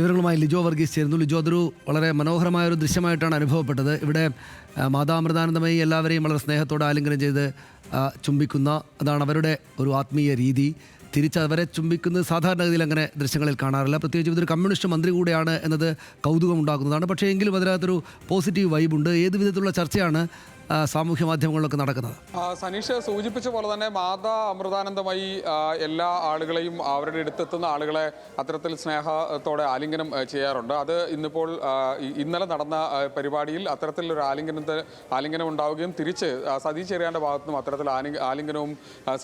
വിവരങ്ങളുമായി ലിജോ വർഗീസ് ചേരുന്നു. ലിജോ, അതൊരു വളരെ മനോഹരമായ ഒരു ദൃശ്യമായിട്ടാണ് അനുഭവപ്പെട്ടത്. ഇവിടെ മാതാമൃതാനന്ദമയി എല്ലാവരെയും വളരെ സ്നേഹത്തോടെ ആലിംഗനം ചെയ്ത് ചുംബിക്കുന്ന, അതാണ് അവരുടെ ഒരു ആത്മീയ രീതി. തിരിച്ച് അവരെ ചുംബിക്കുന്നത് സാധാരണഗതിയിൽ അങ്ങനെ ദൃശ്യങ്ങളിൽ കാണാറില്ല. പ്രത്യേകിച്ച് ഇതൊരു കമ്മ്യൂണിസ്റ്റ് മന്ത്രി കൂടെയാണ് എന്നത് കൗതുകമുണ്ടാക്കുന്നതാണ്. പക്ഷേ എങ്കിലും അതിനകത്തൊരു പോസിറ്റീവ് വൈബുണ്ട്. ഏത് വിധത്തിലുള്ള ചർച്ചയാണ് സാമൂഹ്യ മാധ്യമങ്ങളിലൊക്കെ നടക്കുന്നത്? സനീഷ് സൂചിപ്പിച്ച പോലെ തന്നെ മാതാ അമൃതാനന്ദമയി എല്ലാ ആളുകളെയും അവരുടെ അടുത്തെത്തുന്ന ആളുകളെ അത്തരത്തിൽ സ്നേഹത്തോടെ ആലിംഗനം ചെയ്യാറുണ്ട്. അത് ഇന്നിപ്പോൾ ഇന്നലെ നടന്ന പരിപാടിയിൽ അത്തരത്തിലൊരു ആലിംഗനം ഉണ്ടാവുകയും തിരിച്ച് സതീഷ് ചെറിയാൻ്റെ ഭാഗത്തു നിന്നും അത്തരത്തിൽ ആലിംഗനവും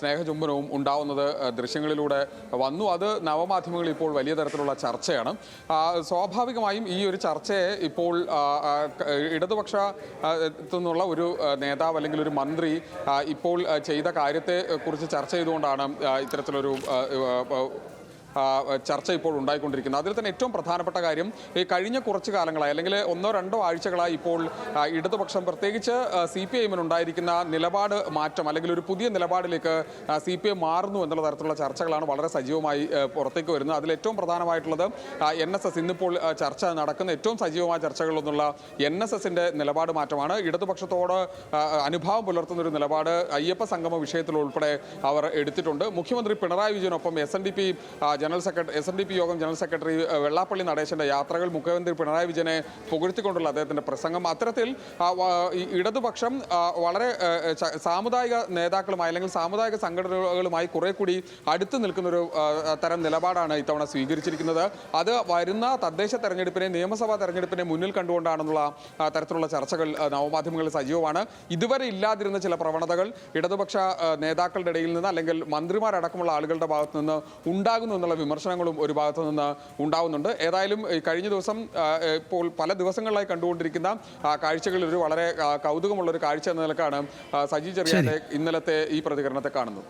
സ്നേഹചുംബനവും ഉണ്ടാവുന്നത് ദൃശ്യങ്ങളിലൂടെ വന്നു. അത് നവമാധ്യമങ്ങളിൽ ഇപ്പോൾ വലിയ തരത്തിലുള്ള ചർച്ചയാണ്. സ്വാഭാവികമായും ഈ ഒരു ചർച്ചയെ ഇപ്പോൾ ഇടതുപക്ഷത്തുനിന്നുള്ള ഒരു നേതാവ് അല്ലെങ്കിൽ ഒരു മന്ത്രി ഇപ്പോൾ ചെയ്ത കാര്യത്തെ കുറിച്ച് ചർച്ച ചെയ്തുകൊണ്ടാണ് ഇത്തരത്തിലൊരു ചർച്ച ഇപ്പോൾ ഉണ്ടായിക്കൊണ്ടിരിക്കുന്നത്. അതിൽ തന്നെ ഏറ്റവും പ്രധാനപ്പെട്ട കാര്യം, ഈ കഴിഞ്ഞ കുറച്ച് കാലങ്ങളായി അല്ലെങ്കിൽ 1-2 ആഴ്ചകളായി ഇപ്പോൾ ഇടതുപക്ഷം, പ്രത്യേകിച്ച് CPIM ഉണ്ടായിരിക്കുന്ന നിലപാട് മാറ്റം അല്ലെങ്കിൽ ഒരു പുതിയ നിലപാടിലേക്ക് CPIM മാറുന്നു എന്നുള്ള തരത്തിലുള്ള ചർച്ചകളാണ് വളരെ സജീവമായി പുറത്തേക്ക് വരുന്നത്. അതിൽ ഏറ്റവും പ്രധാനമായിട്ടുള്ളത് NSS, ഇന്നിപ്പോൾ ചർച്ച നടക്കുന്ന ഏറ്റവും സജീവമായ ചർച്ചകളിലൊന്നുള്ള NSSന്റെ നിലപാട് മാറ്റമാണ്. ഇടതുപക്ഷത്തോട് അനുഭാവം പുലർത്തുന്ന ഒരു നിലപാട് അയ്യപ്പ സംഗമ വിഷയത്തിൽ ഉൾപ്പെടെ അവർ എടുത്തിട്ടുണ്ട്. മുഖ്യമന്ത്രി പിണറായി വിജയനൊപ്പം SNDP യോഗം ജനറൽ സെക്രട്ടറി വെള്ളാപ്പള്ളി നടേശന്റെ യാത്രകൾ, മുഖ്യമന്ത്രി പിണറായി വിജയനെ പുകഴ്ത്തിക്കൊണ്ടുള്ള അദ്ദേഹത്തിന്റെ പ്രസംഗം, അത്തരത്തിൽ ഇടതുപക്ഷം വളരെ സാമുദായിക നേതാക്കളുമായി അല്ലെങ്കിൽ സാമുദായിക സംഘടനകളുമായി കുറെ കൂടി അടുത്ത് നിൽക്കുന്നൊരു തരം നിലപാടാണ് ഇത്തവണ സ്വീകരിച്ചിരിക്കുന്നത്. അത് വരുന്ന തദ്ദേശ തെരഞ്ഞെടുപ്പിനെ, നിയമസഭാ തെരഞ്ഞെടുപ്പിനെ മുന്നിൽ കണ്ടുകൊണ്ടാണെന്നുള്ള തരത്തിലുള്ള ചർച്ചകൾ നവമാധ്യമങ്ങളിൽ സജീവമാണ്. ഇതുവരെ ഇല്ലാതിരുന്ന ചില പ്രവണതകൾ ഇടതുപക്ഷ നേതാക്കളുടെ ഇടയിൽ നിന്ന് അല്ലെങ്കിൽ മന്ത്രിമാരടക്കമുള്ള ആളുകളുടെ ഭാഗത്തു നിന്ന് ഉണ്ടാകുന്നു എന്നുള്ള വിമർശനങ്ങളും ഒരു ഭാഗത്തു നിന്ന് ഉണ്ടാവുന്നുണ്ട്. ഏതായാലും കഴിഞ്ഞ ദിവസം ഇപ്പോൾ പല ദിവസങ്ങളിലായി കണ്ടുകൊണ്ടിരിക്കുന്ന കാഴ്ചകളിൽ ഒരു വളരെ കൗതുകമുള്ള ഒരു കാഴ്ച എന്ന നിലക്കാണ് സജി ചെറിയാന്റെ ഇന്നലത്തെ ഈ പ്രതികരണത്തെ കാണുന്നത്.